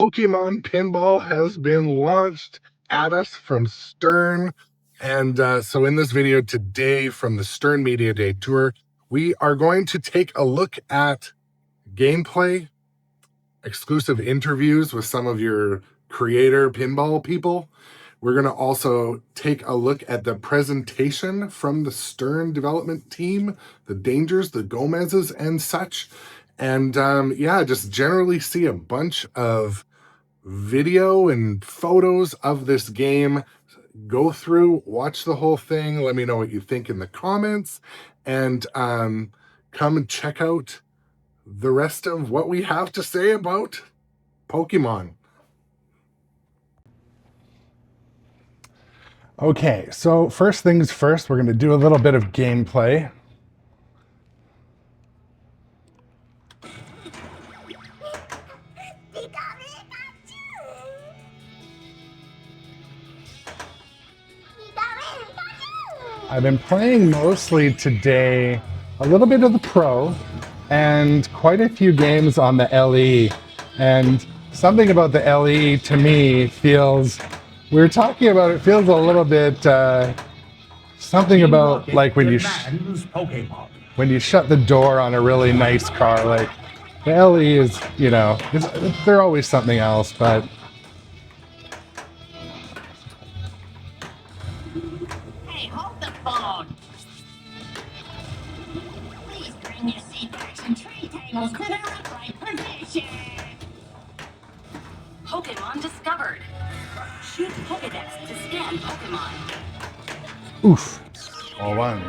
Pokémon Pinball has been launched at us from Stern. And so in this video today from the Stern Media Day Tour, we are going to take a look at gameplay, exclusive interviews with some of your creator pinball people. We're going to also take a look at the presentation from the Stern development team, the Dangers, the Gomez's, and such. And yeah, just generally see a bunch of video and photos of this game. Go through, watch the whole thing. Let me know what you think in the comments, and come and check out the rest of what we have to say about Pokemon. Okay, so first things first, we're going to do a little bit of gameplay. I've been playing mostly today a little bit of the Pro and quite a few games on the LE. And something about the LE to me feels, we were talking about it, feels a little bit something about like when you shut the door on a really nice car. Like the LE is, you know, they're always something else, but Pokémon discovered. Shoot Pokédex to scan Pokémon. oof, all one.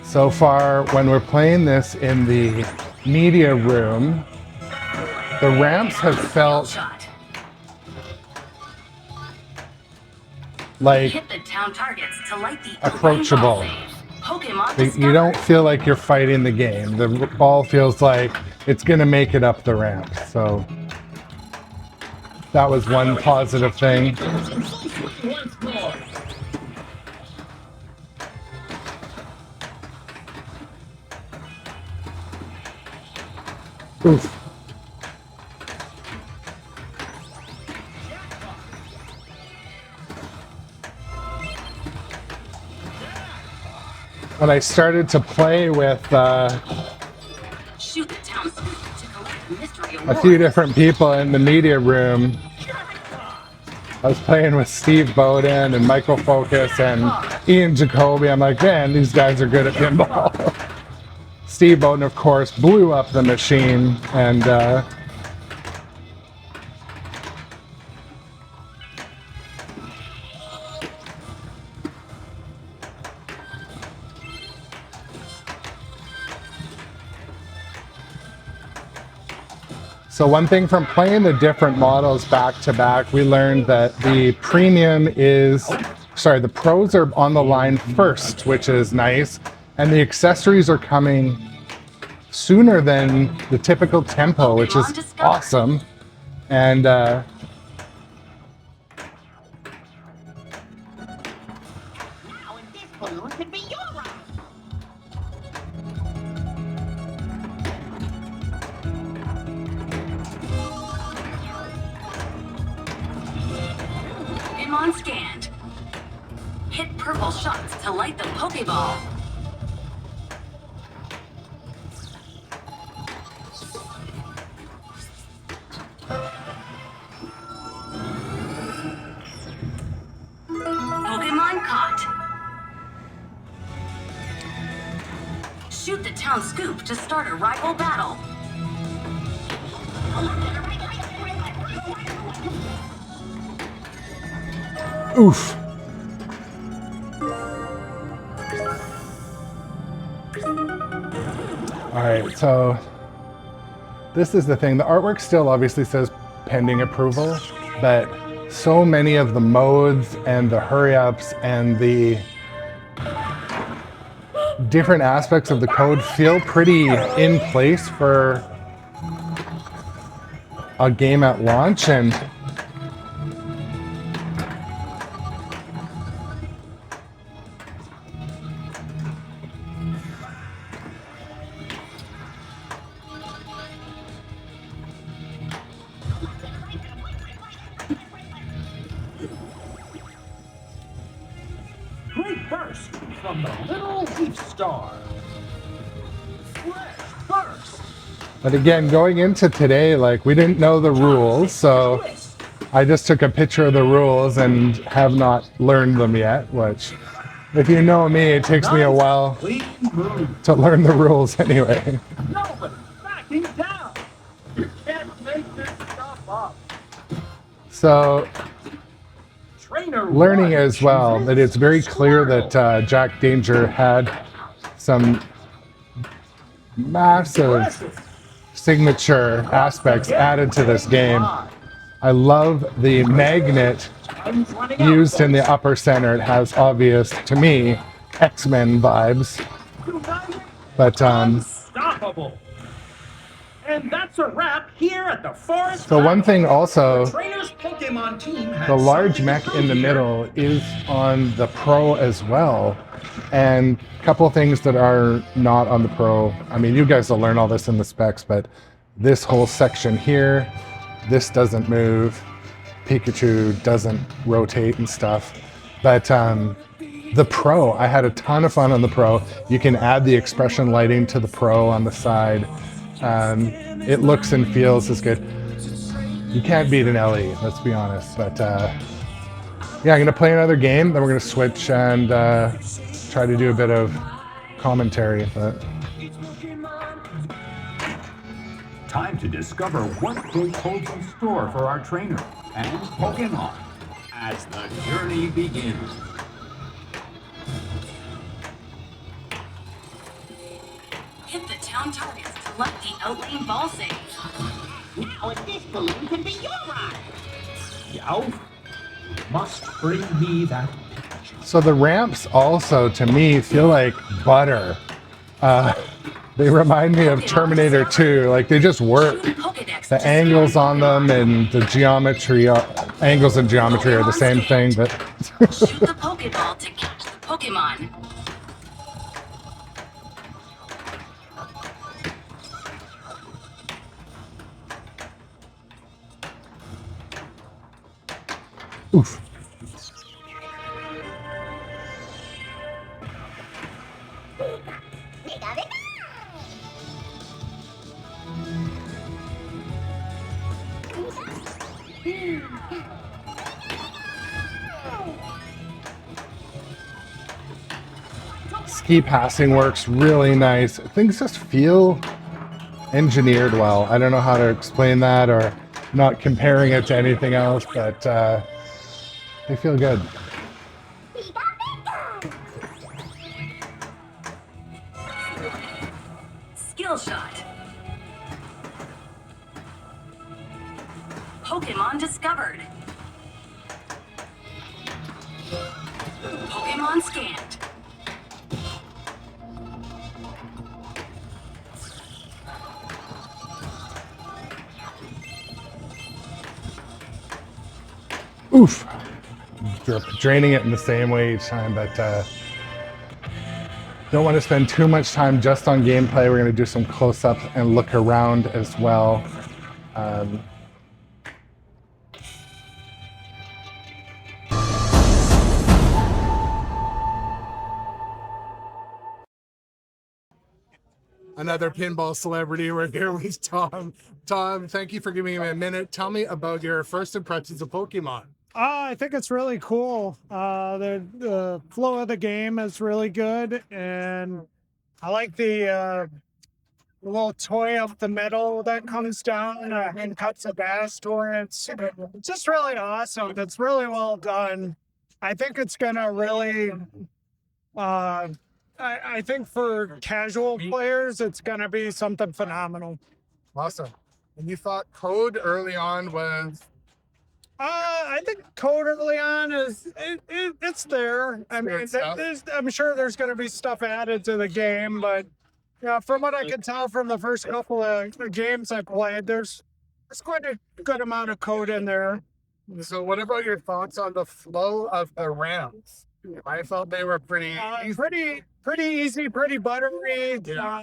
So far, when we're playing this in the media room, the ramps have felt like hit the town targets to light the approachable. You don't feel like you're fighting the game. The ball feels like it's going to make it up the ramp. So that was one positive thing. Oof. When I started to play with a few different people in the media room, I was playing with Steve Bowden and Michael Focus and Ian Jacoby. I'm like, man, these guys are good at pinball. Steve Bowden, of course, blew up the machine, and so one thing from playing the different models back to back, we learned that the premium is, sorry, the pros are on the line first, which is nice. And the accessories are coming sooner than the typical tempo, which is awesome. And Pokemon scanned. Hit purple shots to light the Pokeball. Pokemon caught. Shoot the town scoop to start a rival battle. oof. All right, so this is the thing. The artwork still obviously says pending approval, but so many of the modes and the hurry-ups and the different aspects of the code feel pretty in place for a game at launch. And Great burst from the little leaf star. Fresh burst. But again, going into today, like we didn't know the rules, so I just took a picture of the rules and have not learned them yet, which if you know me, it takes me a while Clean move. to learn the rules anyway. Nobody backing down. You can't make this stuff up. So Trainer learning one as well chooses that it's very clear Squirtle. that Jack Danger had some massive Impressive. signature aspects added to this game. I love the magnet Time's running out, used in the folks. upper center. It has obvious, to me, X-Men vibes. United, But unstoppable. And that's a wrap here at the Forest. so one thing also, The Trainers Pokemon team had the large something mech to in the do here. middle is on the Pro as well. And a couple things that are not on the Pro. I mean, you guys will learn all this in the specs, but this whole section here, this doesn't move. Pikachu doesn't rotate and stuff. But the Pro, I had a ton of fun on the Pro. You can add the expression lighting to the Pro on the side. It looks and feels as good. You can't beat an LE, let's be honest. But yeah, I'm gonna play another game, then we're gonna switch and try to do a bit of commentary. But Time to discover what fate holds in store for our trainer and Pokemon as the journey begins. Hit the town targets to let the outlane ball save. Now this balloon can be your ride. Yow, must bring me that. so the ramps also, to me, feel like butter. They remind me of Terminator 2. Like they just work. Shoot the Pokédex The to angles start on them and the geometry, angles and geometry are the same thing, but Shoot the Pokéball to catch the Pokémon. oof. We got it. Ski passing works really nice. Things just feel engineered well. I don't know how to explain that or not comparing it to anything else, but they feel good. We got it. Skill shot. Pokemon discovered. Pokemon scanned. Oof. Draining it in the same way each time, but don't want to spend too much time just on gameplay. We're going to do some close-ups and look around as well. Another pinball celebrity. We're here with Tom. Tom, thank you for giving me a minute. Tell me about your first impressions of Pokemon. I think it's really cool. The flow of the game is really good, and I like the little toy up the middle that comes down and cuts a bass to it. It's just really awesome. It's really well done. I think it's gonna really. I think for casual players, it's gonna be something phenomenal. Awesome. And you thought code early on was I think code early on it's there. I mean, stuff. I'm sure there's going to be stuff added to the game, but yeah, from what I can tell from the first couple of games I played, there's quite a good amount of code in there. So what about your thoughts on the flow of the ramps? I felt they were pretty easy. Pretty easy, pretty buttery. Yeah,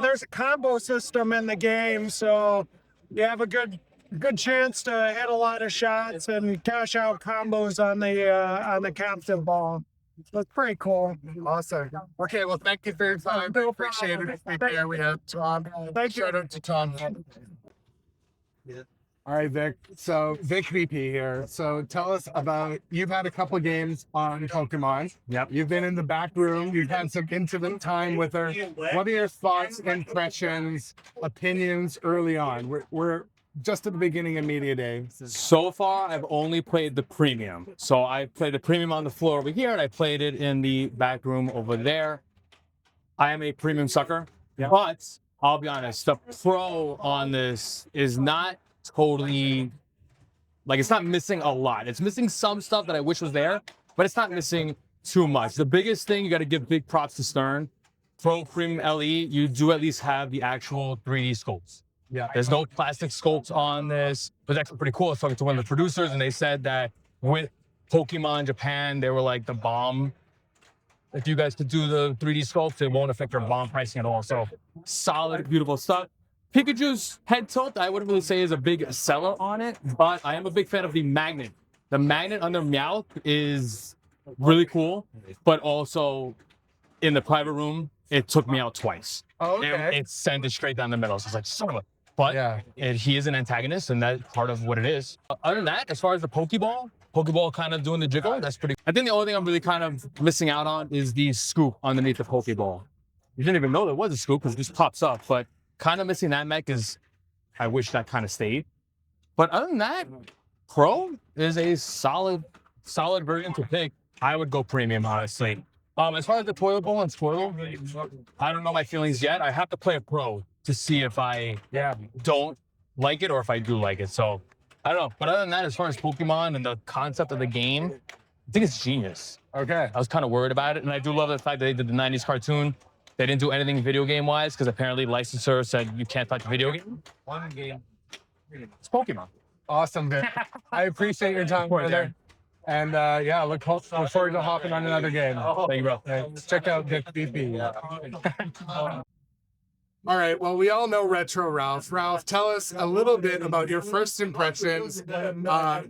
there's a combo system in the game, so you have a good chance to hit a lot of shots and cash out combos on the captive ball. That's pretty cool. Awesome. Okay, well, thank you for your time. I appreciate it. Right there we have Tom. Shout out to Tom. All right, Vic. So Vic VP here. So tell us about, you've had a couple of games on Pokemon. Yep. You've been in the back room. You've had some intimate time with her. What are your thoughts, impressions, opinions early on? We're just at the beginning of Media Day. So far, I've only played the premium. So I played the premium on the floor over here, and I played it in the back room over there. I am a premium sucker, but I'll be honest, the pro on this is not totally, like, it's not missing a lot. It's missing some stuff that I wish was there, but it's not missing too much. The biggest thing, you got to give big props to Stern. Pro Premium LE, you do at least have the actual 3D sculpts. Yeah. There's no plastic sculpts on this. It was actually pretty cool. I was talking to one of the producers, and they said that with Pokemon Japan, they were like the bomb. If you guys could do the 3D sculpts, it won't affect your bomb pricing at all. So solid, beautiful stuff. Pikachu's head tilt, I wouldn't really say is a big seller on it, but I am a big fan of the magnet. The magnet under Meowth is really cool, but also in the private room, it took me out twice. Oh, okay. It sent it straight down the middle. So it's like, son of a... But Yeah. he is an antagonist, and that's part of what it is. Other than that, as far as the Pokeball kind of doing the jiggle, that's pretty... I think the only thing I'm really kind of missing out on is the scoop underneath the Pokeball. You didn't even know there was a scoop because it just pops up, but kind of missing that mech is... I wish that kind of stayed. But other than that, Pro is a solid version to pick. I would go premium, honestly. As far as the toilet bowl and Squirtle, I don't know my feelings yet. I have to play a pro to see if I don't like it or if I do like it. So I don't know. But other than that, as far as Pokemon and the concept of the game, I think it's genius. Okay. I was kind of worried about it. And I do love the fact that they did the 90s cartoon. They didn't do anything video game wise because apparently licensor said you can't touch a video game. One game. It's Pokemon. Awesome, Vic. I appreciate your time, brother. And yeah, look forward to hopping on another game. Thank you, bro. Check out Vic VP. All right, well, we all know Retro Ralph. Ralph, tell us a little bit about your first impressions,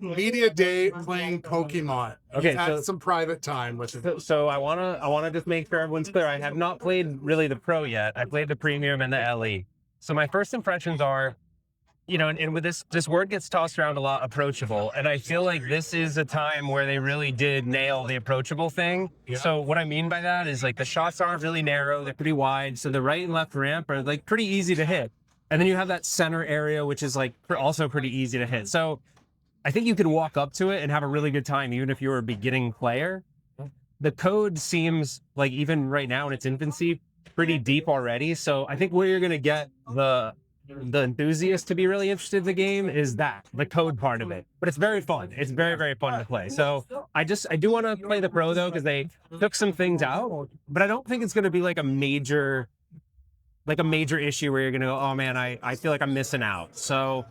Media Day playing Pokemon. Okay, You've had so- some private time with it. So I wanna just make sure everyone's clear. I have not played really the Pro yet. I played the Premium and the LE. So my first impressions are, you know, and with this word gets tossed around a lot, approachable. And I feel like this is a time where they really did nail the approachable thing. Yeah. So what I mean by that is like the shots aren't really narrow, they're pretty wide. So the right and left ramp are like pretty easy to hit. And then you have that center area, which is like also pretty easy to hit. So I think you could walk up to it and have a really good time, even if you're a beginning player. The code seems like even right now in its infancy, pretty deep already. So I think where you're going to get the enthusiast to be really interested in the game is the code part of it. But it's very fun. It's very, very fun to play. So I do want to play the Pro though, because they took some things out, but I don't think it's going to be like a major issue where you're going to go, oh man, I feel like I'm missing out. So,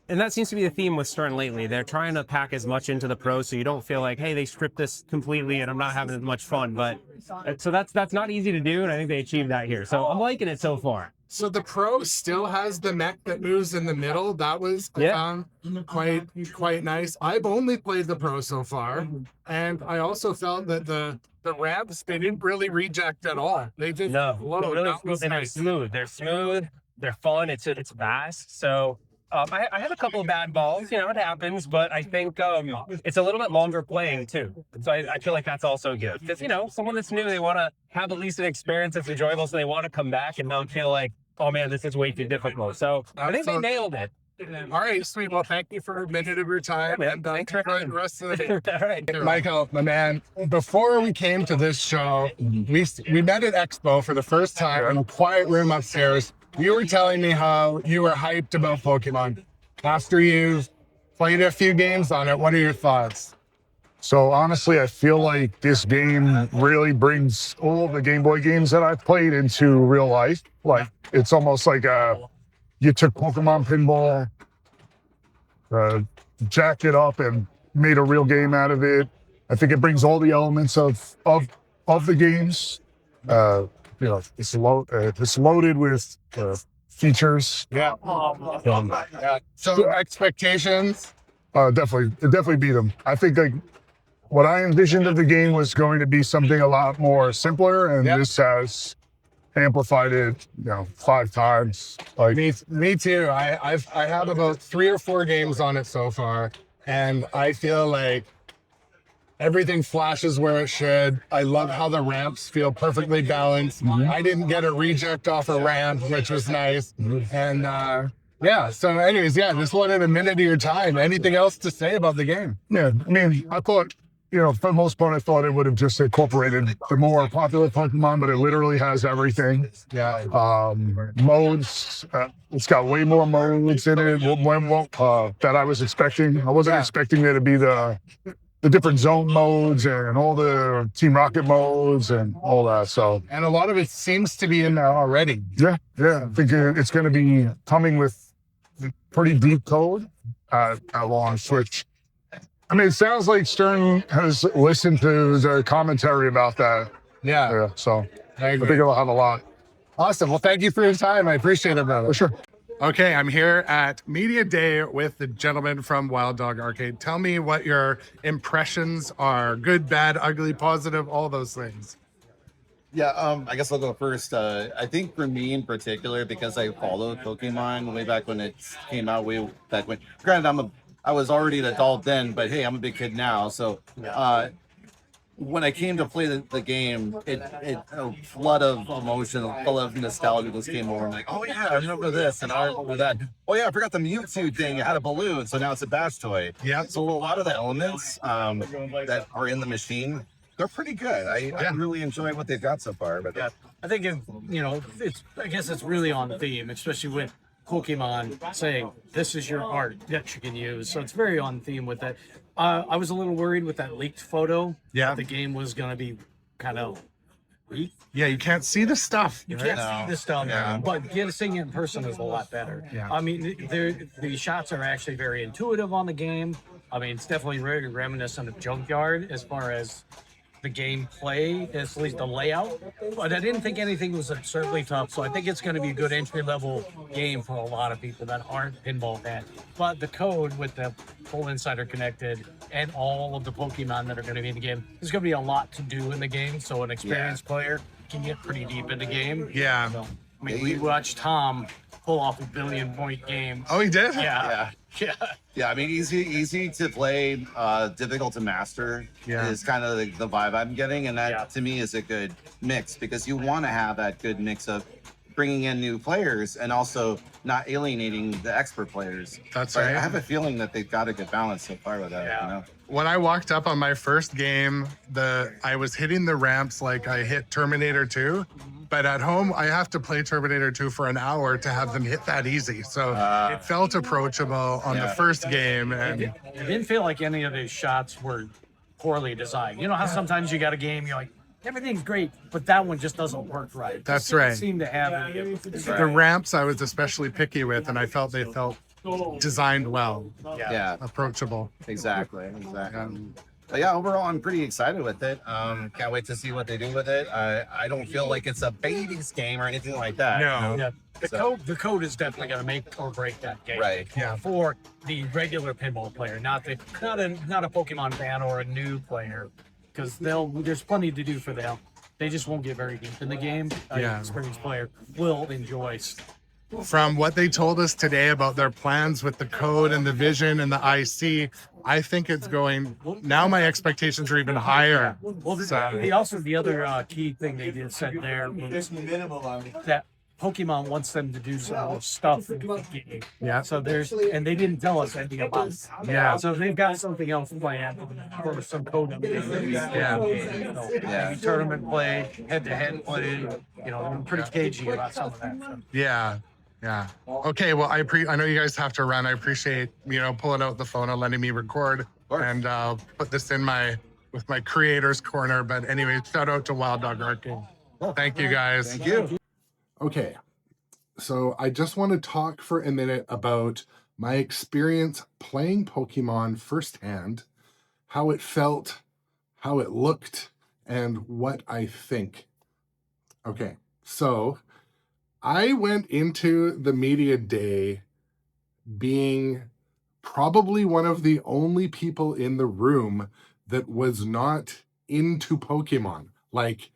and that seems to be the theme with Stern lately. They're trying to pack as much into the Pro so you don't feel like, hey, they stripped this completely and I'm not having as much fun. But so that's not easy to do, and I think they achieved that here. So I'm liking it so far. So the Pro still has the mech that moves in the middle. That was I found quite nice. I've only played the Pro so far, and I also felt that the ramps, they didn't really reject at all. They just flowed. Really That was and nice. they're smooth. They're smooth. They're fun. It's fast. So I had a couple of bad balls. You know, it happens. But I think it's a little bit longer playing too. So I feel like that's also good. Because, you know, someone that's new, they want to have at least an experience that's enjoyable, so they want to come back and not feel like, oh man, this is way too difficult. So I think they nailed it. All right, sweet. Well, thank you for a minute of your time. Yeah, man. And Thanks for enjoy having the me. rest of the day. All right. Michael, my man, before we came to this show, we met at Expo for the first time in a quiet room upstairs. You were telling me how you were hyped about Pokemon. After you've played a few games on it, what are your thoughts? So honestly, I feel like this game really brings all the Game Boy games that I've played into real life. Like, it's almost like you took Pokemon Pinball, jacked it up and made a real game out of it. I think it brings all the elements of the games. You know, it's loaded with features. Yeah. So expectations? Definitely beat them. I think like what I envisioned of the game was going to be something a lot more simpler, and this has amplified it, 5 times. Like Me too. I have about 3 or 4 games on it so far, and I feel like everything flashes where it should. I love how the ramps feel perfectly balanced. I didn't get a reject off a ramp, which was nice. And yeah, so anyways, this one in a minute of your time. Anything else to say about the game? Yeah, I mean, I thought, for the most part, I thought it would have just incorporated the more popular Pokemon, but it literally has everything. Yeah. Modes, it's got way more modes in it that I was expecting. I wasn't expecting there to be the different zone modes and all the Team Rocket modes and all that. So, And a lot of it seems to be in there already. yeah, I think it's going to be coming with pretty deep code at launch, which, I mean, it sounds like Stern has listened to the commentary about that. Yeah. So I I agree. think it'll have a lot. Awesome. Well, thank you for your time. I appreciate it, brother. For sure. Okay, I'm here at Media Day with the gentleman from Wild Dog Arcade. Tell me what your impressions are. Good, bad, ugly, positive, all those things. Yeah, I guess I'll go first. I think for me in particular, because I followed Pokemon way back when it came out, way back when. Granted, I was already an adult then, but hey, I'm a big kid now. So when I came to play the game, a flood of emotion, a flood of nostalgia just came over. I'm like, oh yeah, I remember this and I remember that. Oh yeah, I forgot the Mewtwo thing. It had a balloon, so now it's a Bash toy. Yeah. So a lot of the elements that are in the machine, they're pretty good. I really enjoy what they've got so far. But I think I guess it's really on theme, especially with Pokemon saying this is your art that you can use. So it's very on theme with that. I was a little worried with that leaked photo. Yeah. that the game was going to be kind of weak. Yeah, you can't see the stuff. You can't see this stuff, but seeing it in person is a lot better. Yeah. I mean, the shots are actually very intuitive on the game. I mean, it's definitely very reminiscent of Junkyard as far as the gameplay, at least the layout. But I didn't think anything was absurdly tough, so I think it's going to be a good entry-level game for a lot of people that aren't pinball fans. But the code with the full insider connected and all of the Pokemon that are going to be in the game, there's going to be a lot to do in the game, so an experienced player can get pretty deep in the game. Yeah. So, I mean, we watched Tom pull off a billion-point game. Oh, he did? Yeah. Yeah, I mean, easy to play, difficult to master is kind of the vibe I'm getting, and that to me is a good mix because you want to have that good mix of bringing in new players and also not alienating the expert players. That's But right. I have a feeling that they've got a good balance so far with that. Yeah. When I walked up on my first game, I was hitting the ramps like I hit Terminator 2, but at home I have to play Terminator 2 for an hour to have them hit that easy. So it felt approachable on the first game, and It didn't feel like any of these shots were poorly designed. You know how sometimes you got a game, you're like, everything's great, but that one just doesn't work right. That's It right. seemed to have any of it. the ramps I was especially picky with, and I felt they felt designed well, Yeah, approachable. exactly. But yeah, overall, I'm pretty excited with it. Can't wait to see what they do with it. I don't feel like it's a baby's game or anything like that. No. Yeah. The code is definitely going to make or break that game. Right. Yeah. For the regular pinball player, not a Pokemon fan or a new player, because there's plenty to do for them. They just won't get very deep in the game. An experienced player will enjoy. From what they told us today about their plans with the code and the vision and the IC, I think it's going. Now my expectations are even higher. Well, So- the other key thing they did said there was that Pokemon wants them to do some more stuff in the game. Yeah. So and they didn't tell us anything about it. Yeah. So they've got something else planned for some code updates. Yeah. Maybe tournament play, head-to-head play. They're pretty cagey about some of that. So. Yeah. Yeah. Okay. Well, I know you guys have to run. I appreciate pulling out the phone and letting me record and put this in with my creators corner. But anyway, shout out to Wild Dog Arcade. Thank you guys. Thank you. Okay. So I just want to talk for a minute about my experience playing Pokemon firsthand, how it felt, how it looked, and what I think. Okay. So I went into the media day being probably one of the only people in the room that was not into Pokemon. Like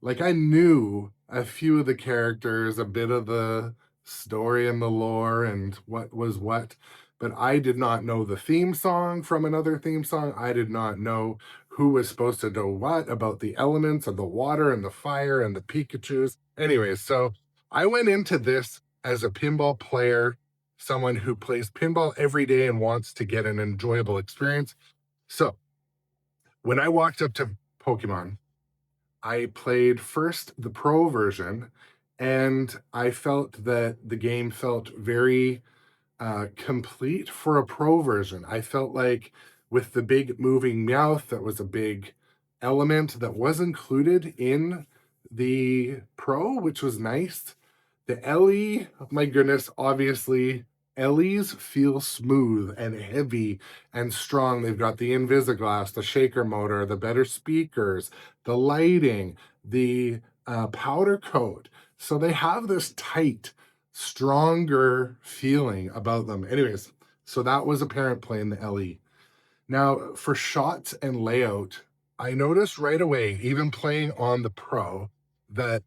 I knew a few of the characters, a bit of the story and the lore and what was what, but I did not know the theme song from another theme song. I did not know who was supposed to know what about the elements of the water and the fire and the Pikachus. Anyways, so I went into this as a pinball player, someone who plays pinball every day and wants to get an enjoyable experience. So when I walked up to Pokemon, I played first the pro version, and I felt that the game felt very complete for a pro version. I felt like with the big moving Meowth, that was a big element that was included in the pro, which was nice. The Ellie, my goodness, obviously, Ellies feel smooth and heavy and strong. They've got the Invisiglass, the shaker motor, the better speakers, the lighting, the powder coat. So they have this tight, stronger feeling about them. Anyways, so that was apparent playing the LE. Now, for shots and layout, I noticed right away, even playing on the Pro, that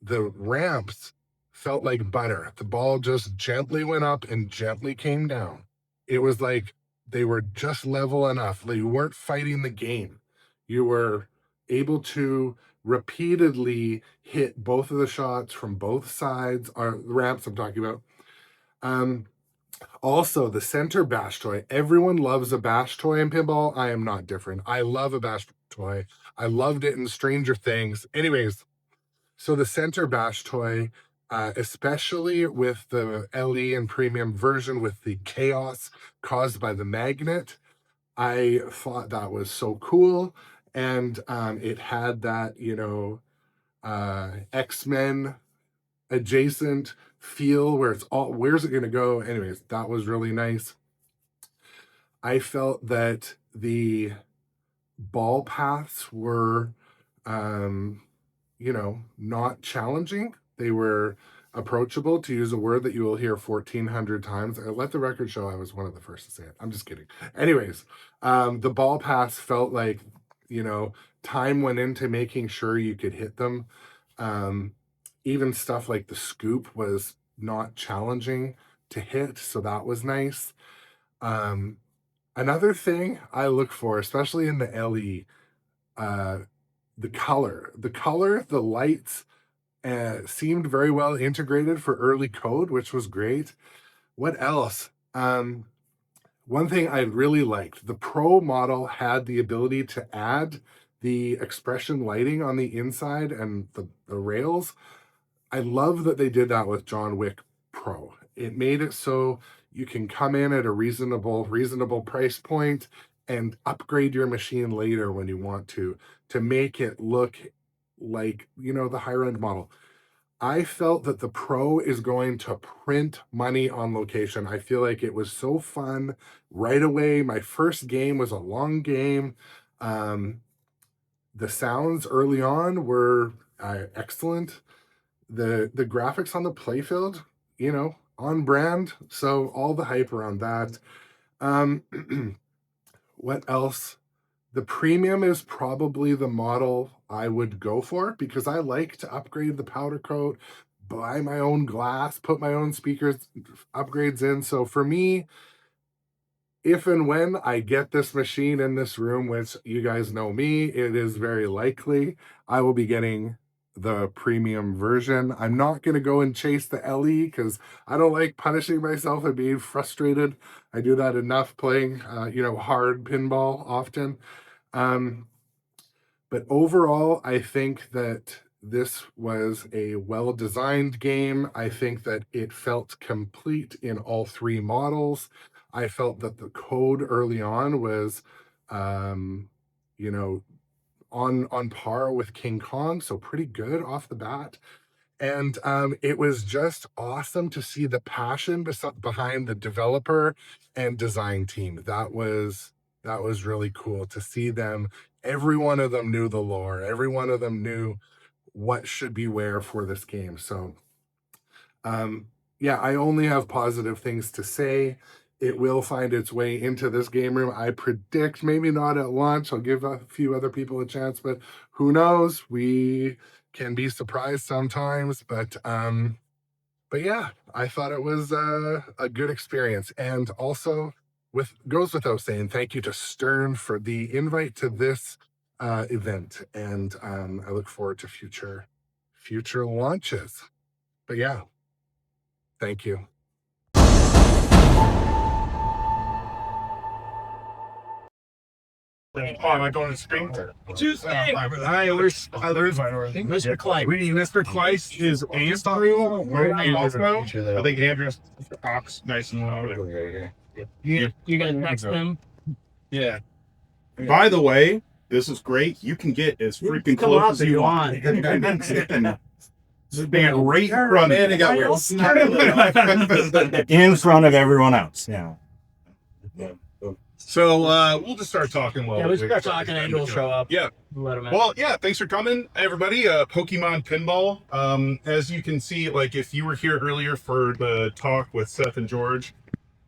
the ramps felt like butter. The ball just gently went up and gently came down. It was like they were just level enough. You weren't fighting the game. You were able to repeatedly hit both of the shots from both sides, or the ramps I'm talking about. Also, the center bash toy. Everyone loves a bash toy in pinball. I am not different. I love a bash toy. I loved it in Stranger Things. Anyways, so the center bash toy, especially with the LE and premium version with the chaos caused by the magnet, I thought that was so cool. And it had that, X-Men adjacent feel where it's all, where's it going to go? Anyways, that was really nice. I felt that the ball paths were, not challenging. They were approachable, to use a word that you will hear 1,400 times. Let the record show I was one of the first to say it. I'm just kidding. Anyways, the ball paths felt like, time went into making sure you could hit them. Even stuff like the scoop was not challenging to hit, so that was nice. Another thing I look for, especially in the LE, the color, the lights seemed very well integrated for early code, which was great. What else? One thing I really liked, the Pro model had the ability to add the expression lighting on the inside and the rails. I love that they did that with John Wick Pro. It made it so you can come in at a reasonable price point and upgrade your machine later when you want to make it look like, the higher end model. I felt that the Pro is going to print money on location. I feel like it was so fun right away. My first game was a long game. The sounds early on were excellent. The graphics on the playfield, on brand. So all the hype around that. What else? The premium is probably the model I would go for because I like to upgrade the powder coat, buy my own glass, put my own speakers upgrades in. So for me, if and when I get this machine in this room, which you guys know me, it is very likely I will be getting the premium version. I'm not going to go and chase the LE because I don't like punishing myself and being frustrated. I do that enough playing, hard pinball often. But overall, I think that this was a well-designed game. I think that it felt complete in all three models. I felt that the code early on was, on par with King Kong, so pretty good off the bat. And it was just awesome to see the passion behind the developer and design team. That was really cool to see them. Every one of them knew the lore. Every one of them knew what should be where for this game. So, I only have positive things to say. it will find its way into this game room. I predict maybe not at launch. I'll give a few other people a chance, but who knows? We can be surprised sometimes. But yeah, I thought it was a good experience, and also goes without saying, thank you to Stern for the invite to this event, and I look forward to future launches. But yeah, thank you. Oh, am I going to screen? Tuesday. Mr. Clyde. Mr. Clyde is Andrew. I think Andrew's Fox. Nice and loud. You gonna text him? Yeah. By the way, this is great. You can get as freaking close as you want. This is being right in front of in front of everyone else. Yeah. So we'll just start talking. We start talking and we'll show up. Yeah. Let him in. Well, yeah, thanks for coming, everybody. Pokemon Pinball. As you can see, like if you were here earlier for the talk with Seth and George,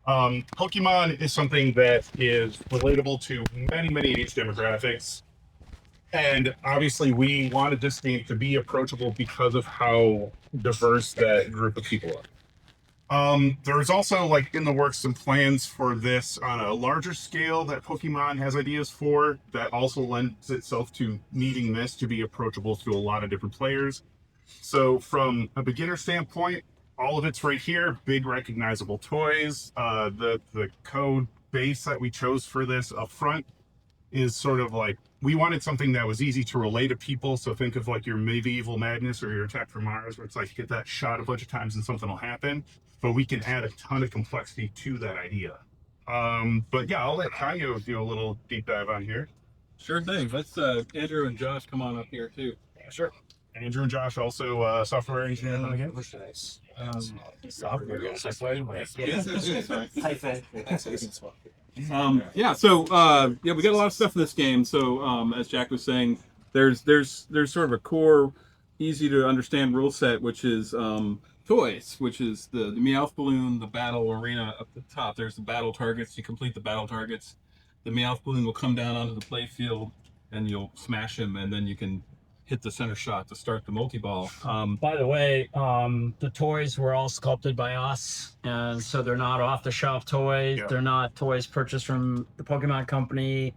Pokemon is something that is relatable to many age demographics. And obviously we wanted this game to be approachable because of how diverse that group of people are. There's also like in the works some plans for this on a larger scale that Pokemon has ideas for that also lends itself to needing this to be approachable to a lot of different players. So from a beginner standpoint, all of it's right here, big recognizable toys. The code base that we chose for this up front is sort of like, we wanted something that was easy to relate to people. So think of like your Medieval Madness or your Attack from Mars, where it's like you get that shot a bunch of times and something will happen. But we can add a ton of complexity to that idea. But yeah, I'll let Kaio do a little deep dive on here. Sure thing. Let's Andrew and Josh come on up here too. Sure. Andrew and Josh also software engineers on the game. Yeah, so yeah, we got a lot of stuff in this game. So as Jack was saying, there's sort of a core, easy to understand rule set, which is toys, which is the Meowth balloon, the battle arena up the top. There's the battle targets. You complete the battle targets, the Meowth balloon will come down onto the play field, and you'll smash him, and then you can hit the center shot to start the multi-ball. By the way, the toys were all sculpted by us, and so they're not off-the-shelf toys. Yeah. They're not toys purchased from the Pokemon Company.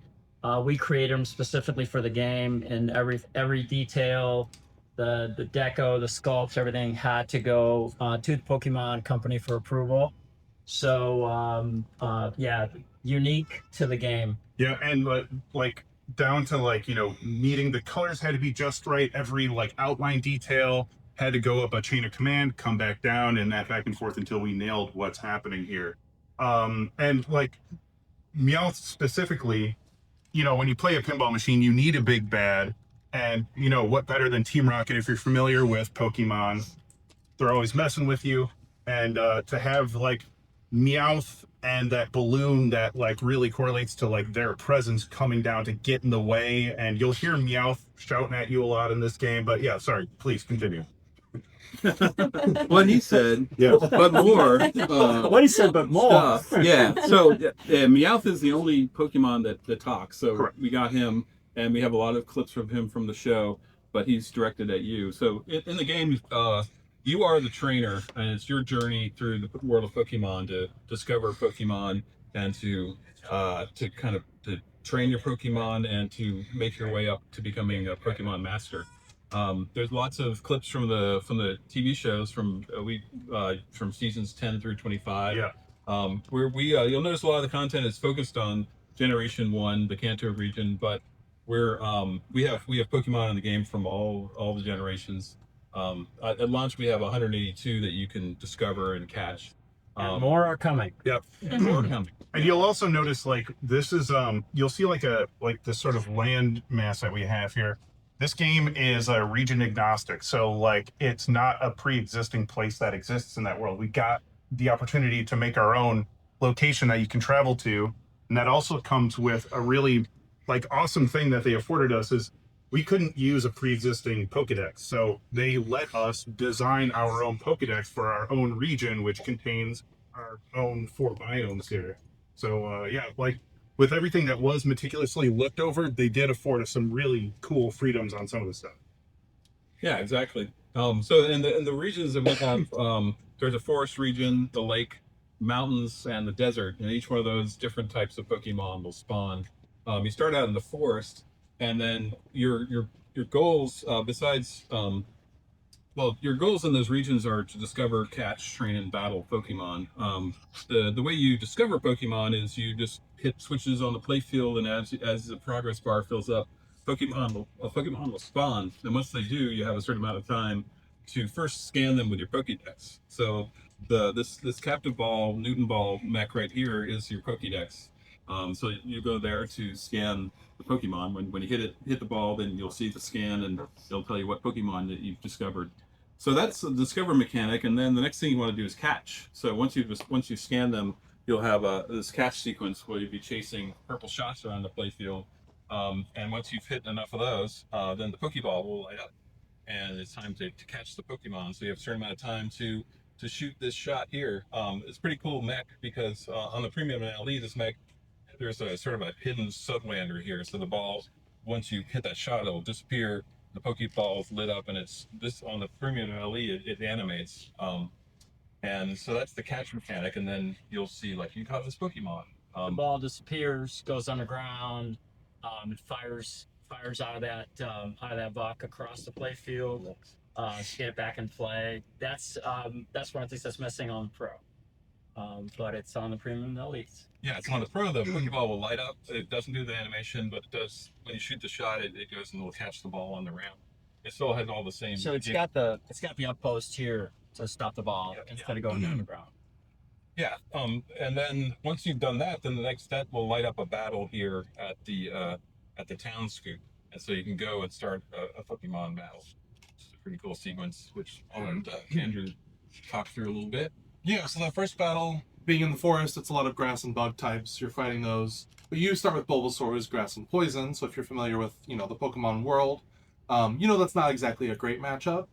We created them specifically for the game, and every detail, the deco, the sculpts, everything had to go to the Pokemon Company for approval. So yeah, unique to the game. Yeah, and like down to like, you know, meeting the colors had to be just right. Every like outline detail had to go up a chain of command, come back down, and that back and forth until we nailed what's happening here. And like Meowth specifically, you know, when you play a pinball machine, you need a big bad. And, you know, what better than Team Rocket if you're familiar with Pokemon? They're always messing with you. And to have, like, Meowth and that balloon that, like, really correlates to, like, their presence coming down to get in the way. And you'll hear Meowth shouting at you a lot in this game. But, yeah, sorry. Please continue. What he said, yeah, but more. What he said, but more. Yeah. So Meowth is the only Pokemon that talks. So Correct. We got him, and we have a lot of clips from him from the show, but he's directed at you. So in the game, you are the trainer, and it's your journey through the world of Pokemon to discover Pokemon and to kind of to train your Pokemon and to make your way up to becoming a Pokemon master. There's lots of clips from the TV shows from seasons 10 through 25. Yeah. Where you'll notice a lot of the content is focused on Generation 1, the Kanto region, but we have Pokemon in the game from all the generations. At launch we have 182 that you can discover and catch. And more are coming. Yep. More are coming. And you'll also notice like this is you'll see like this sort of land mass that we have here. This game is region agnostic, so like it's not a pre-existing place that exists in that world. We got the opportunity to make our own location that you can travel to, and that also comes with a really like awesome thing that they afforded us is we couldn't use a pre-existing Pokédex, so they let us design our own Pokédex for our own region, which contains our own 4 biomes here. So yeah, like with everything that was meticulously looked over, they did afford us some really cool freedoms on some of the stuff. Yeah, exactly. So in the regions that we have, there's a forest region, the lake, mountains, and the desert, and each one of those different types of Pokemon will spawn. You start out in the forest, and then your goals, besides well, your goals in those regions are to discover, catch, train, and battle Pokemon. The way you discover Pokemon is you just hit switches on the playfield, and as the progress bar fills up, a Pokemon will spawn. And once they do, you have a certain amount of time to first scan them with your Pokédex. So this captive ball, Newton ball mech right here is your Pokédex. So you go there to scan the Pokemon. When you hit the ball, then you'll see the scan, and it'll tell you what Pokemon that you've discovered. So that's the discover mechanic, and then the next thing you want to do is catch. So once you scan them, you'll have this catch sequence where you'll be chasing purple shots around the playfield. And once you've hit enough of those, then the Pokeball will light up, and it's time to catch the Pokemon. So you have a certain amount of time to shoot this shot here. It's pretty cool mech because on the premium LE, this mech, there's a sort of a hidden sublander here. So the ball, once you hit that shot, it'll disappear. The Pokeball is lit up, and it's this on the premium LE, it animates. And so that's the catch mechanic, and then you'll see like you caught this Pokemon. The ball disappears, goes underground, it fires out of that buck across the playfield. Get it back in play. That's one of the things that's missing on the pro, but it's on the premium elites. Yeah, it's on the pro. The Pokeball will light up. It doesn't do the animation, but it does. When you shoot the shot, it goes and will catch the ball on the ramp. It still has all the same. So it's got the outpost here to stop the ball instead of going down the ground. Yeah, and then once you've done that, then the next step will light up a battle here at the town scoop, and so you can go and start a Pokemon battle. It's a pretty cool sequence, which I'll let Andrew talk through a little bit. Yeah, so that first battle, being in the forest, it's a lot of grass and bug types. You're fighting those. But you start with Bulbasaur, who's grass and poison. So if you're familiar with, the Pokemon world, that's not exactly a great matchup.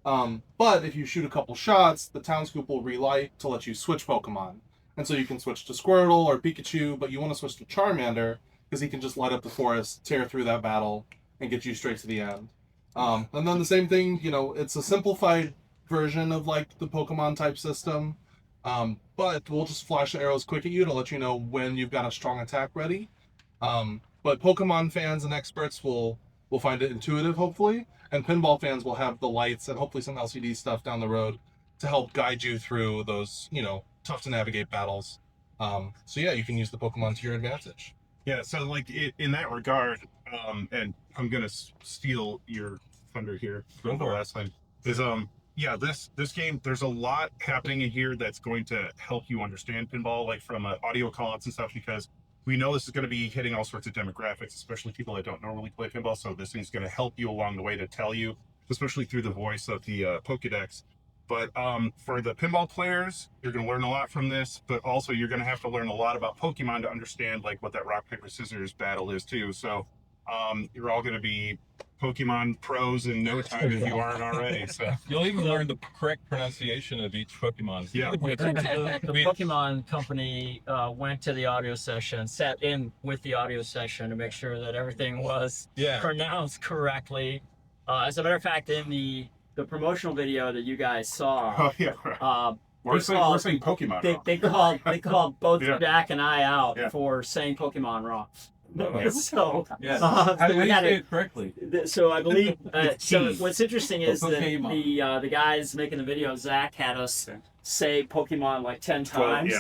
But if you shoot a couple shots, the town scoop will relight to let you switch Pokemon. And so you can switch to Squirtle or Pikachu, but you want to switch to Charmander because he can just light up the forest, tear through that battle, and get you straight to the end. And then the same thing, it's a simplified version of like the Pokemon type system. But we'll just flash the arrows quick at you to let you know when you've got a strong attack ready. But Pokemon fans and experts will find it intuitive, hopefully. And pinball fans will have the lights and hopefully some LCD stuff down the road to help guide you through those, tough to navigate battles. So yeah, you can use the Pokemon to your advantage. Yeah, so like in that regard, and I'm gonna steal your thunder here from the last time, is yeah, this game, there's a lot happening in here that's going to help you understand pinball, like from audio callouts and stuff, because we know this is going to be hitting all sorts of demographics, especially people that don't normally play pinball. So this thing's going to help you along the way to tell you, especially through the voice of the Pokédex. But for the pinball players, you're going to learn a lot from this, but also you're going to have to learn a lot about Pokemon to understand like what that rock, paper, scissors battle is too. So you're all going to be Pokemon pros in no time if you aren't already. So you'll even learn the correct pronunciation of each Pokemon. Yeah. The Pokemon company went to the audio session, sat in with the audio session to make sure that everything was pronounced correctly. As a matter of fact, in the promotional video that you guys saw, we're saying Pokemon. They called both Jack and I out for saying Pokemon wrong. So, how do you say it correctly? So I believe. So what's interesting is that the guys making the video, Zach, had us say Pokemon like 10 times,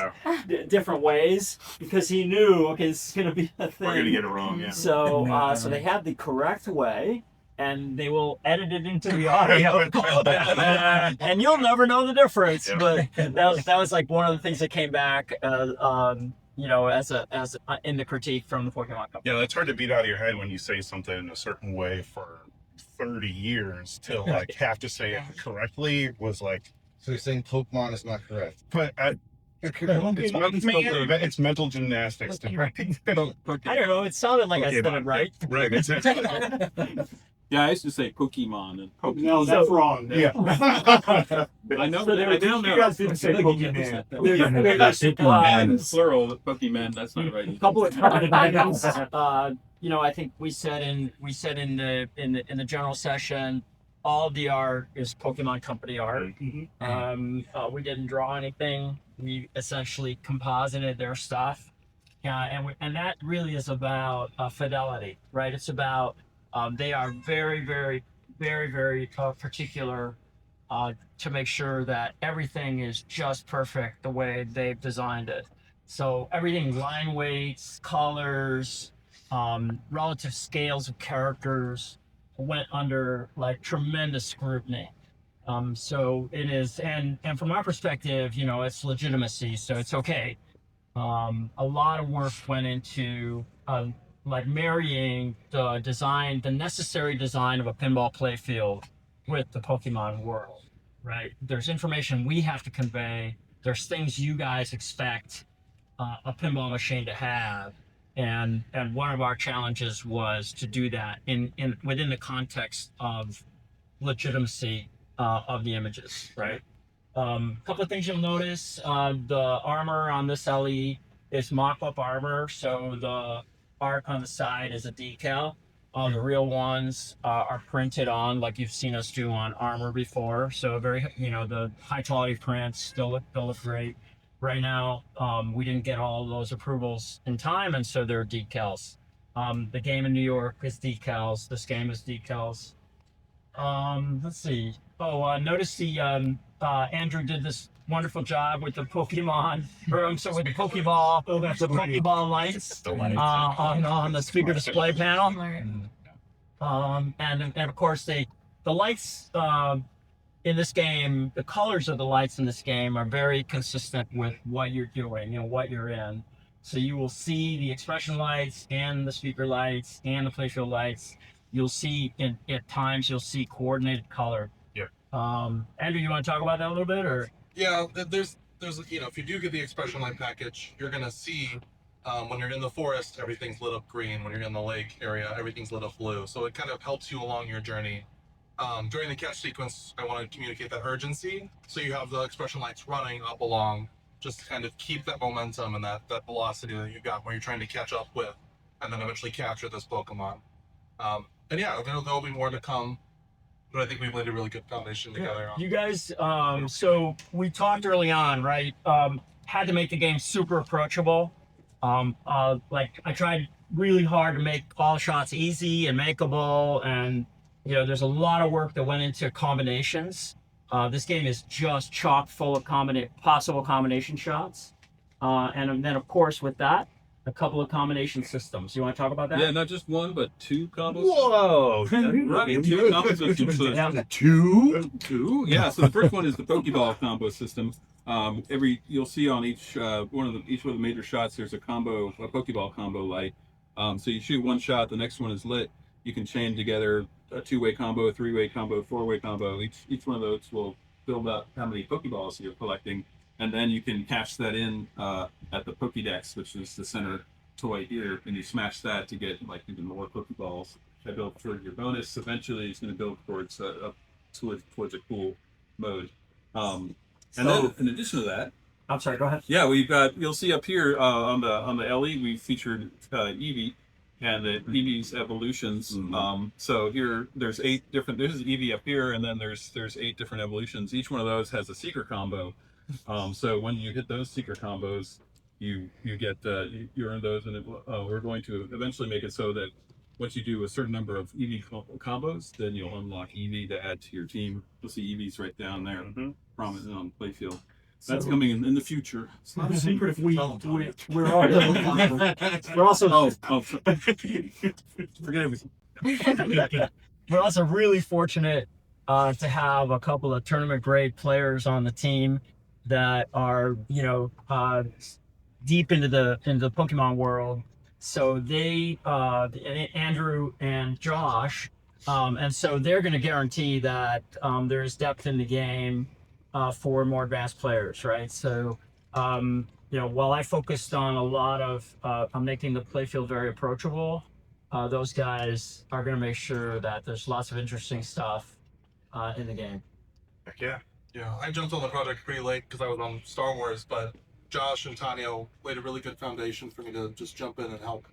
different ways, because he knew this is gonna be a thing. We're gonna get it wrong. Yeah. So so they had the correct way, and they will edit it into the audio, and you'll never know the difference. But that was like one of the things that came back. As in the critique from the Pokemon company. Yeah, that's hard to beat out of your head when you say something in a certain way for 30 years to like have to say it correctly was like. So you're saying Pokemon is not correct? But it's mental gymnastics. I don't know. It sounded like I said it right. Right. Exactly. Yeah, I used to say Pokemon and Pokemon. No, that's wrong. Yeah. I know. So there I was- don't know. You guys didn't say Pokemon. And plural, that's not right. A couple of items. You know, I think we said in the general session, all of the art is Pokemon Company art. We didn't draw anything. We essentially composited their stuff, and that really is about fidelity, right? It's about they are very, very, very, very particular to make sure that everything is just perfect the way they've designed it. So everything, line weights, colors, relative scales of characters went under like tremendous scrutiny. So it is, and from our perspective, you know, it's legitimacy, so it's okay. A lot of work went into like marrying the design, the necessary design of a pinball playfield with the Pokemon world, right? There's information we have to convey. There's things you guys expect a pinball machine to have, and one of our challenges was to do that in within the context of legitimacy of the images, right? Couple of things you'll notice: the armor on this LE is mock-up armor, so the art on the side is a decal. The real ones are printed on, like you've seen us do on armor before. So very, you know, the high quality prints still look great. Right now, we didn't get all of those approvals in time, and so they're decals. The game in New York is decals. This game is decals. Let's see. Notice the Andrew did this wonderful job with the Pokemon, or I'm sorry, with the Pokeball, the Pokeball lights on the speaker display panel. And of course the lights in this game, the colors of the lights in this game are very consistent with what you're doing, you know, what you're in. So you will see the expression lights and the speaker lights and the playfield lights. You'll see at times you'll see coordinated color. Yeah. Andrew, you want to talk about that a little bit, or? Yeah, there's you know, if you do get the expression light package, you're gonna see when you're in the forest, everything's lit up green. When you're in the lake area, everything's lit up blue. So it kind of helps you along your journey. During the catch sequence, I want to communicate that urgency. So you have the expression lights running up along, just to kind of keep that momentum and that velocity that you got when you're trying to catch up with, and then eventually capture this Pokemon. And yeah, there'll be more to come. But I think we've laid a really good foundation together. You guys, so we talked early on, right? Had to make the game super approachable. Like I tried really hard to make all the shots easy and makeable, and you know, there's a lot of work that went into combinations. This game is just chock full of possible combination shots, and then of course with that, a couple of combination systems. You want to talk about that? Yeah, not just one, but two combos. Whoa! Right, two combo systems. Two? Yeah. So the first one is the Pokeball combo system. You'll see on each one of the major shots, there's a Pokeball combo light. So you shoot one shot, the next one is lit. You can chain together a two-way combo, a three-way combo, four-way combo. Each one of those will build up how many Pokeballs you're collecting. And then you can cash that in at the Pokédex, which is the center toy here, and you smash that to get like even more Pokeballs. That build for your bonus. Eventually, it's going to build towards a cool mode. And then, in addition to that, I'm sorry. Go ahead. Yeah, you'll see up here on the LE we featured Eevee and the Eevee's evolutions. So here there's 8 different. There's Eevee up here, and then there's 8 different evolutions. Each one of those has a secret combo. So when you hit those secret combos, you get you earn those, and we're going to eventually make it so that once you do a certain number of Eevee combos, then you'll unlock Eevee to add to your team. You'll see Eevee's right down there, prominent on the playfield. That's coming in the future. It's not a secret if we're also forget everything. We're also really fortunate to have a couple of tournament grade players on the team that are, you know, deep into the Pokemon world. So they, Andrew and Josh, and so they're going to guarantee that there's depth in the game for more advanced players, right? So, you know, while I focused on a lot of making the playfield very approachable, those guys are going to make sure that there's lots of interesting stuff in the game. Heck yeah. Yeah, I jumped on the project pretty late because I was on Star Wars, but Josh and Tanya laid a really good foundation for me to just jump in and help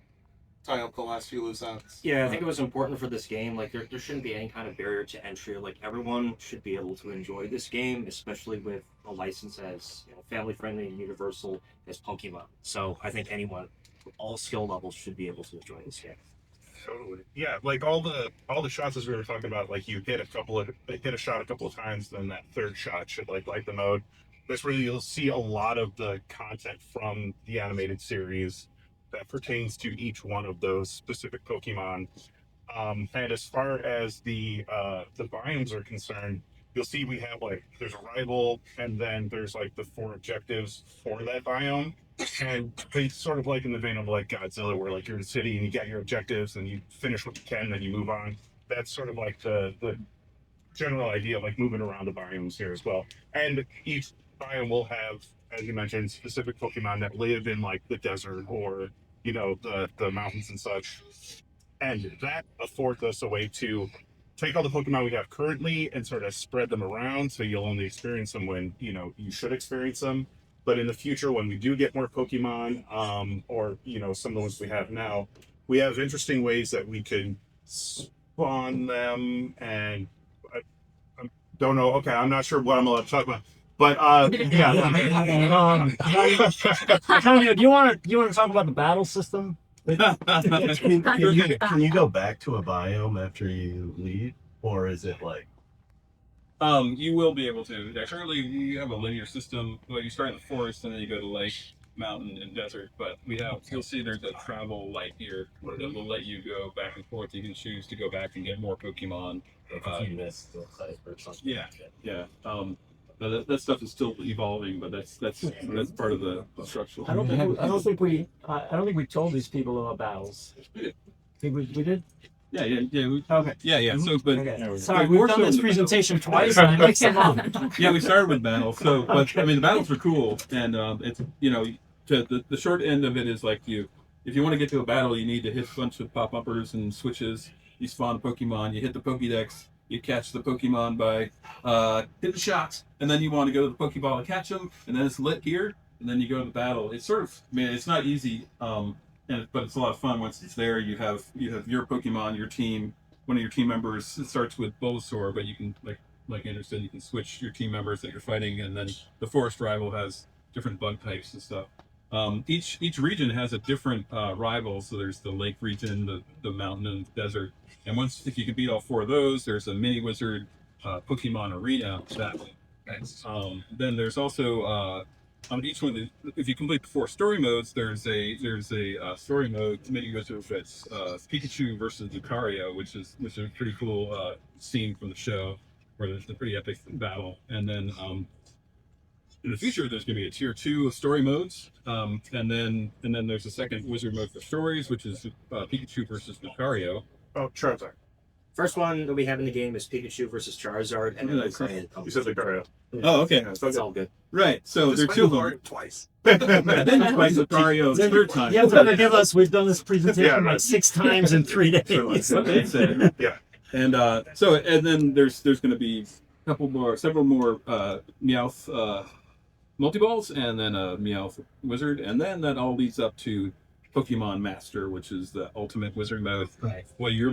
tie up the last few loose ends. Yeah, I think it was important for this game. Like, there shouldn't be any kind of barrier to entry. Like, everyone should be able to enjoy this game, especially with a license as family-friendly and universal as Pokemon. So I think anyone, all skill levels, should be able to enjoy this game. Totally. Yeah, like all the shots as we were talking about, like you hit a shot a couple of times, then that third shot should like light the mode. That's where you'll see a lot of the content from the animated series that pertains to each one of those specific Pokemon. And as far as the biomes are concerned, you'll see we have like there's a rival, and then there's like the 4 objectives for that biome. And they sort of like in the vein of like Godzilla, where like you're in a city and you get your objectives and you finish what you can, then you move on. That's sort of like the general idea of like moving around the biomes here as well. And each biome will have, as you mentioned, specific Pokemon that live in like the desert or the mountains and such. And that affords us a way to take all the Pokemon we have currently and sort of spread them around, so you'll only experience them when you should experience them. But in the future, when we do get more Pokemon, or some of the ones we have now, we have interesting ways that we can spawn them. And I don't know. Okay, I'm not sure what I'm allowed to talk about. But yeah. Antonio, do you want to talk about the battle system? Can you go back to a biome after you leave, or is it like? You will be able to. Currently, you have a linear system. Well, you start in the forest and then you go to lake, mountain, and desert. But you'll see there's a travel light here that will let you go back and forth. You can choose to go back and get more Pokemon. If you miss the site or something. Yeah. That stuff is still evolving, but that's part of the structural. I don't think we told these people about battles. Think we did? Yeah. Okay. Yeah. So, but okay. Sorry, we've done this presentation twice. And it makes it long. Yeah, we started with battles. So, but I mean, the battles are cool, and it's the short end of it is like if you want to get to a battle, you need to hit a bunch of pop-uppers and switches. You spawn Pokemon, you hit the Pokédex, you catch the Pokemon by hitting shots, and then you want to go to the Pokeball to catch them, and then it's lit here, and then you go to the battle. It's sort of, it's not easy, but it's a lot of fun once it's there. You have your Pokemon, your team. One of your team members, it starts with Bulbasaur, but you can like Andrew said, you can switch your team members that you're fighting, and then the forest rival has different bug types and stuff. Each region has a different rival. So there's the lake region, the mountain, and the desert. And if you can beat all 4 of those, there's a mini wizard Pokemon arena that way. Nice. Then there's also on each one, if you complete the 4 story modes, there's a story mode mini wizard that's Pikachu versus Lucario, which is a pretty cool scene from the show, where there's a pretty epic battle. And then in the future, there's going to be a tier 2 of story modes, and then there's a second wizard mode for stories, which is Pikachu versus Lucario. Oh, Charizard. First one that we have in the game is Pikachu versus Charizard, and then You said Lucario. Oh, okay. It's all good. Right. So there are 2 of them. Twice. And then you fight Lucario the 3rd time. You have to give us. We've done this presentation like 6 times in 3 days. Yeah. And then there's going to be several more Meowth multiballs, and then a Meowth wizard, and then that all leads up to Pokemon Master, which is the ultimate wizard mode. Right. Well, you're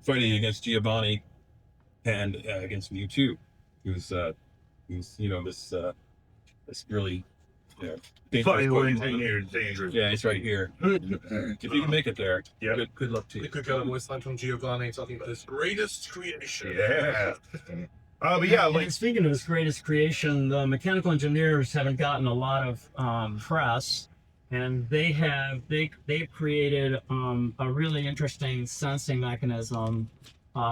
fighting against Giovanni and against Mewtwo, who's this really dangerous. Yeah, he's right here. If you can make it there, good luck to you. We could get a voice line from Giovanni talking about his greatest creation. Yeah. But yeah, And speaking of his greatest creation, the mechanical engineers haven't gotten a lot of press, and they've created a really interesting sensing mechanism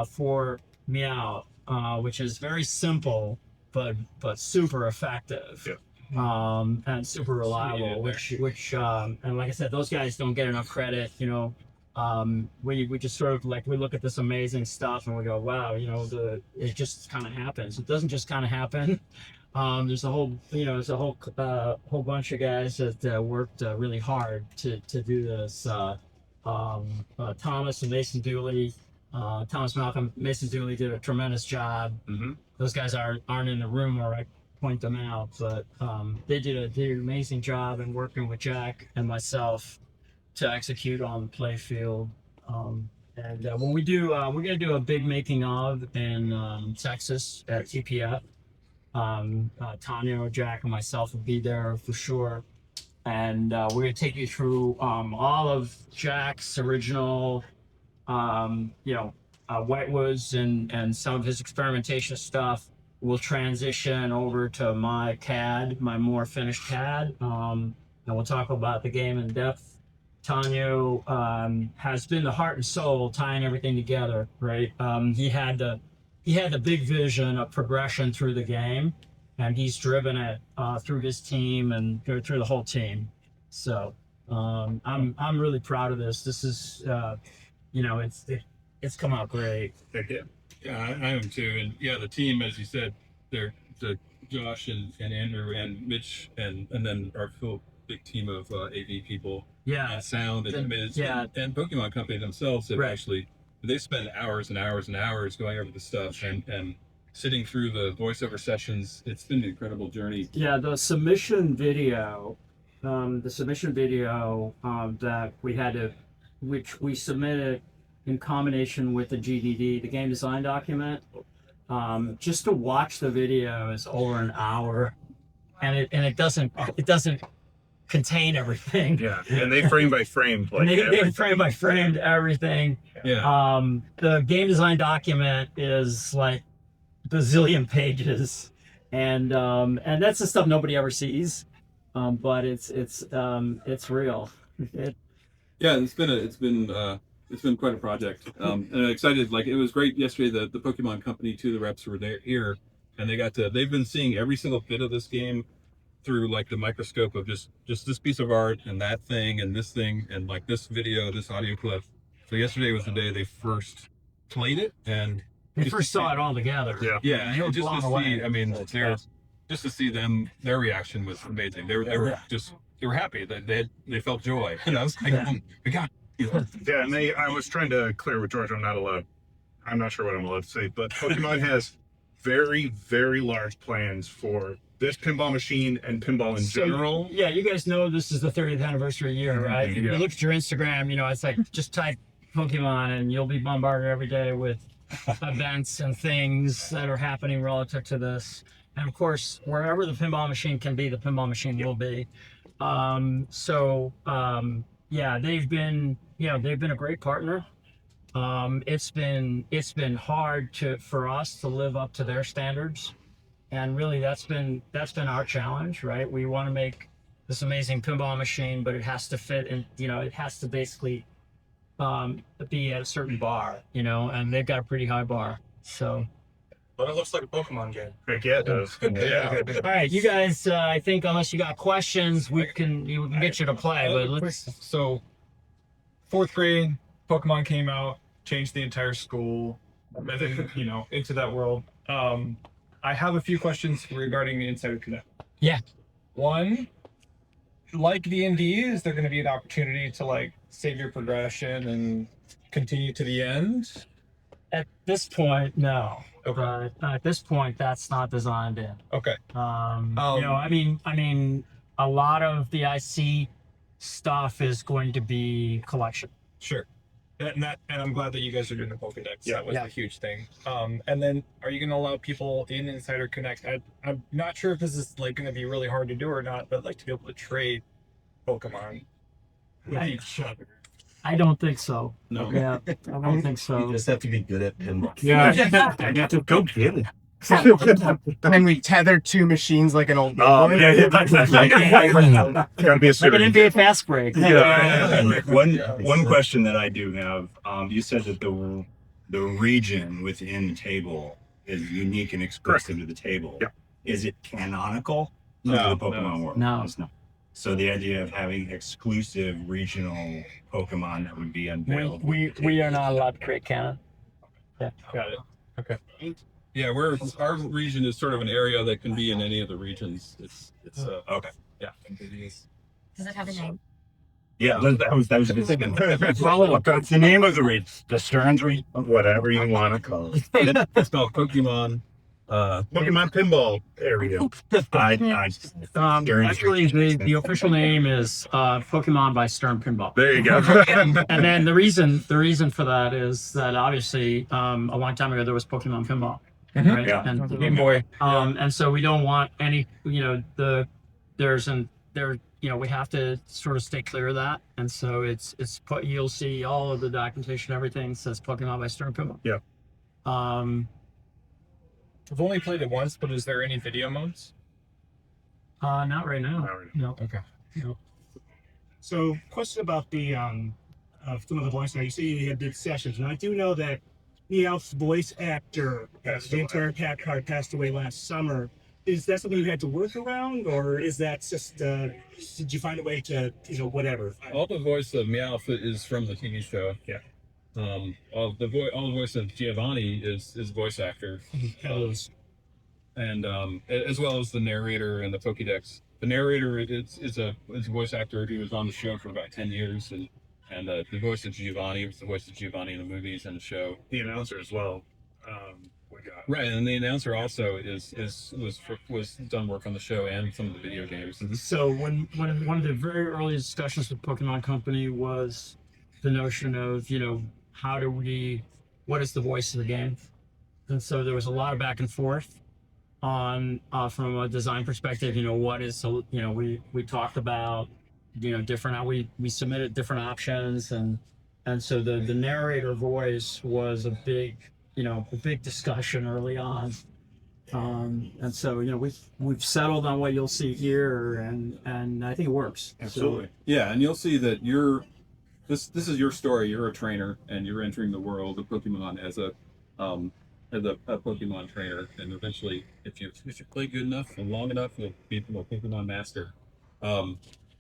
for Meow, which is very simple but super effective. Yeah. And super reliable, which and like I said, those guys don't get enough credit. We just sort of we look at this amazing stuff and we go, wow, it just kind of happens. It doesn't just kind of happen. There's a whole bunch of guys that worked really hard to do this Thomas and Mason Dooley, Thomas Malcolm, Mason Dooley did a tremendous job. Those guys aren't in the room or I point them out, but they did an amazing job in working with Jack and myself to execute on the play field. And when we do, we're gonna do a big making of in Texas at TPF. Tanya, Jack, and myself will be there for sure. And we're gonna take you through all of Jack's original, Whitewoods and some of his experimentation stuff. We'll transition over to my CAD, my more finished CAD, and we'll talk about the game in depth. Tanya has been the heart and soul tying everything together, right? He had the big vision of progression through the game, and he's driven it through his team and through the whole team. So I'm really proud of this. This is it's come out great. Heck yeah. Yeah, I am too. And yeah, the team, as you said, they're Josh and Andrew and Mitch and then our full big team of AV people. Yeah. And sound and and Pokemon Company themselves have actually they spend hours and hours and hours going over the stuff and sitting through the voiceover sessions. It's been an incredible journey. Yeah, the submission video that we had to, which we submitted in combination with the GDD, the game design document, just to watch the video is over an hour, and it doesn't contain everything. Yeah, and they frame by frame. Like they frame by framed everything. Yeah. The game design document is like bazillion pages, and that's the stuff nobody ever sees, but it's real. It's been quite a project, and I'm excited. Like it was great yesterday. The Pokemon Company too. The reps were here, and they've been seeing every single bit of this game through like the microscope of just this piece of art and that thing and this thing and like this video, this audio clip. So yesterday was the day they first played it and they first saw it all together. Yeah, and just to see, I mean, just to see their reaction was amazing. They were happy that they felt joy, and I was like, we got. Yeah, and I was trying to clear with George. I'm not sure what I'm allowed to say, but Pokemon has very, very large plans for this pinball machine and pinball in general. Yeah, you guys know this is the 30th anniversary year, right? Yeah. You look at your Instagram, it's like just type Pokemon and you'll be bombarded every day with events and things that are happening relative to this. And of course, wherever the pinball machine can be, the pinball machine will be. They've been a great partner. It's been hard for us to live up to their standards. And really that's been our challenge, right? We want to make this amazing pinball machine, but it has to fit in, it has to basically be at a certain bar, and they've got a pretty high bar. So but it looks like a Pokemon game. Heck yeah, it does. Yeah. All right, you guys, I think unless you got questions, we can get you to play. But let's. So, 4th grade, Pokemon came out, changed the entire school, and then into that world. I have a few questions regarding the Insider Connect. Yeah. One, like D&D, is there going to be an opportunity to save your progression and continue to the end? At this point, no. Okay. At this point, that's not designed in. Okay. I mean, a lot of the IC stuff is going to be collection. Sure. And I'm glad that you guys are doing the Pokédex. Yeah. That was a huge thing. And then, are you going to allow people in Insider Connect? I'm not sure if this is going to be really hard to do or not, but to be able to trade Pokemon with each other. I don't think so. No. Yeah, I don't think so. You just have to be good at pinball. Yeah. I got to go get it. And we tether two machines like an old. Gotta be a Like an NBA fast break. One question that I do have. You said that the region within the table is unique and exclusive to the table. Yeah. Is it canonical to No, the Pokemon world? No. It's not. So the idea of having exclusive regional Pokemon that would be unveiled. We are not allowed to create canon. Yeah. Got it. Okay. Yeah, our region is sort of an area that can be in any of the regions. It's okay. Yeah. Does it have a name? Yeah, that was the second follow up. That's the name of the read. The Stern's read, whatever you want to call it. It's called Pokemon Pinball area. Actually, the official name is Pokemon by Stern Pinball. There you go. And then the reason for that is that obviously a long time ago there was Pokemon Pinball, right? Yeah. And Game Boy. and so we don't want any, we have to sort of stay clear of that. And so you'll see all of the documentation, everything says Pokemon by Stern Pinball. Yeah. I've only played it once, but is there any video modes? Not right now. No. Okay. No. So, question about the some of the voice. Now, you say you did sessions, and I do know that Meowth's voice actor, the entire cat card, passed away last summer. Is that something you had to work around, or is that just did you find a way to whatever? All the voice of Meowth is from the TV show. Yeah. All the voice of Giovanni is voice actor. And as well as the narrator and the Pokédex. The narrator is a voice actor who was on the show for about 10 years, and the voice of Giovanni was the voice of Giovanni in the movies and the show. The announcer as well. Right, and the announcer also was done work on the show and some of the video games. So when one of the very early discussions with Pokemon Company was the notion of what is the voice of the game, and so there was a lot of back and forth on from a design perspective. What is we talked about different how we submitted different options, and so the narrator voice was a big discussion early on. And so we've settled on what you'll see here, and I think it works. Absolutely. Yeah, and you'll see that this is your story. You're a trainer, and you're entering the world of Pokemon as a Pokemon trainer, and eventually, if you play good enough and long enough, you'll be a Pokemon master.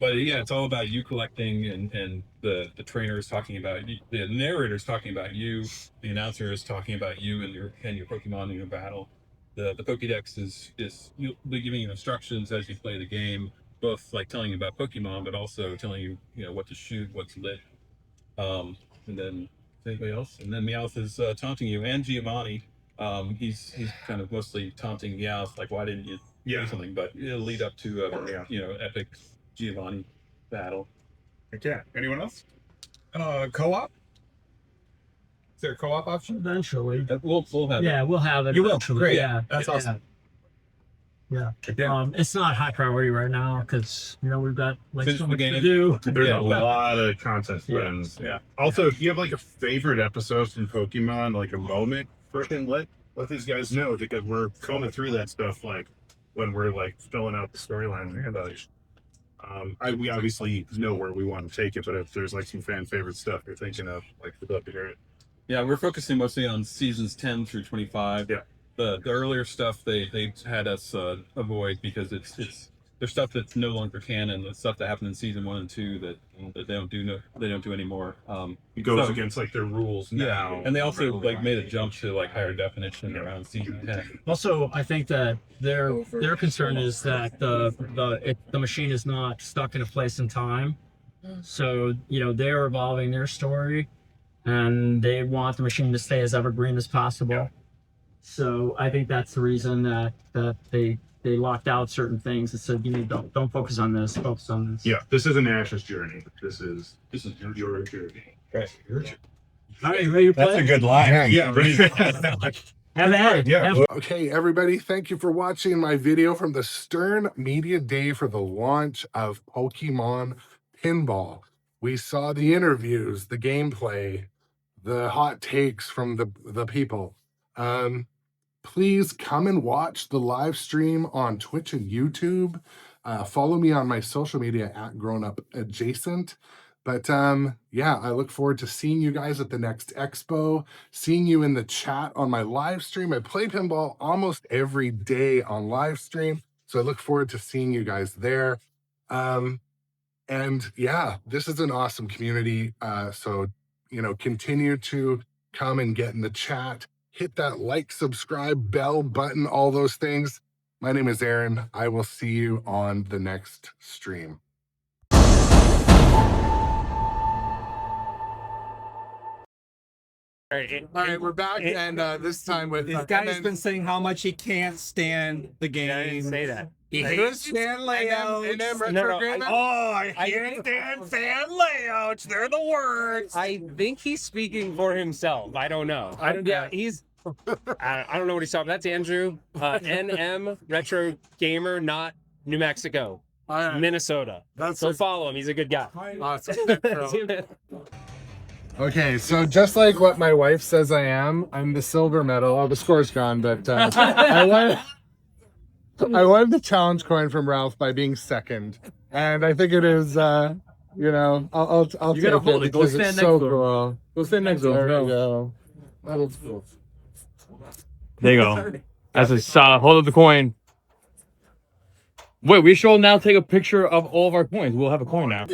But yeah, it's all about you collecting, and the trainer is talking about the narrator is talking about you, the announcer is talking about you and your Pokemon in your battle. The Pokédex is you'll be giving you instructions as you play the game, both like telling you about Pokemon, but also telling you what to shoot, what's lit. And then anybody else, and then Meowth is taunting you, and Giovanni. He's kind of mostly taunting Meowth, like, why didn't you do something? But it'll lead up to epic Giovanni battle. Okay. Anyone else? Co-op? Is there a co-op option? Eventually. We'll have it. Yeah, we'll have it. You will? Eventually. Great. Yeah. That's awesome. Yeah. It's not high priority right now because we've got Finish so the much game. to do. There's a lot of content. Yeah. Also, if you have like a favorite episode from Pokemon, like a moment, freaking let these guys know, because we're combing through that stuff like when we're like filling out the storylines and evaluation. We obviously know where we want to take it, but if there's like some fan favorite stuff you're thinking of, like, we'd love to hear it. Yeah, we're focusing mostly on seasons 10 through 25. Yeah. The earlier stuff they had us avoid because there's stuff that's no longer canon. The stuff that happened in season 1 and 2 that they don't do anymore. It goes against like their rules now. Yeah, and they also like made a jump to like higher definition around season 10. Also, I think that their concern is that the machine is not stuck in a place in time. So they're evolving their story, and they want the machine to stay as evergreen as possible. Yeah. So I think that's the reason that they locked out certain things and said, don't focus on this, focus on this. Yeah, this isn't Ash's journey. This is your journey. Right. All right, ready to play? That's a good line. Yeah. Have at it. Yeah. Okay, everybody, thank you for watching my video from the Stern Media Day for the launch of Pokemon Pinball. We saw the interviews, the gameplay, the hot takes from the people. Please come and watch the live stream on Twitch and YouTube. Follow me on my social media at GrownUpAdjacent. But yeah, I look forward to seeing you guys at the next expo, seeing you in the chat on my live stream. I play pinball almost every day on live stream, so I look forward to seeing you guys there. And yeah, this is an awesome community. So, continue to come and get in the chat. Hit that like, subscribe, bell button, all those things. My name is Aaron. I will see you on the next stream. All right, we're back, and this time with This guy's been saying how much he can't stand the game. I didn't say that. He hates fan layouts. I can't stand fan layouts. They're the worst. I think he's speaking for himself. I don't know. I don't know what he's talking about. That's Andrew, NM Retro Gamer, not New Mexico, Minnesota. So follow him. He's a good guy. Okay, so just like what my wife says I am, I'm the silver medal. Oh, the score's gone, but I won the challenge coin from Ralph by being second, and I think it is. I'll You gotta take hold it. Go because stand it's next so to him. cool. Go stand next to him. There we go. That'll cool. There you go. That's a solid. Hold up the coin. Wait, we should now take a picture of all of our coins. We'll have a coin now.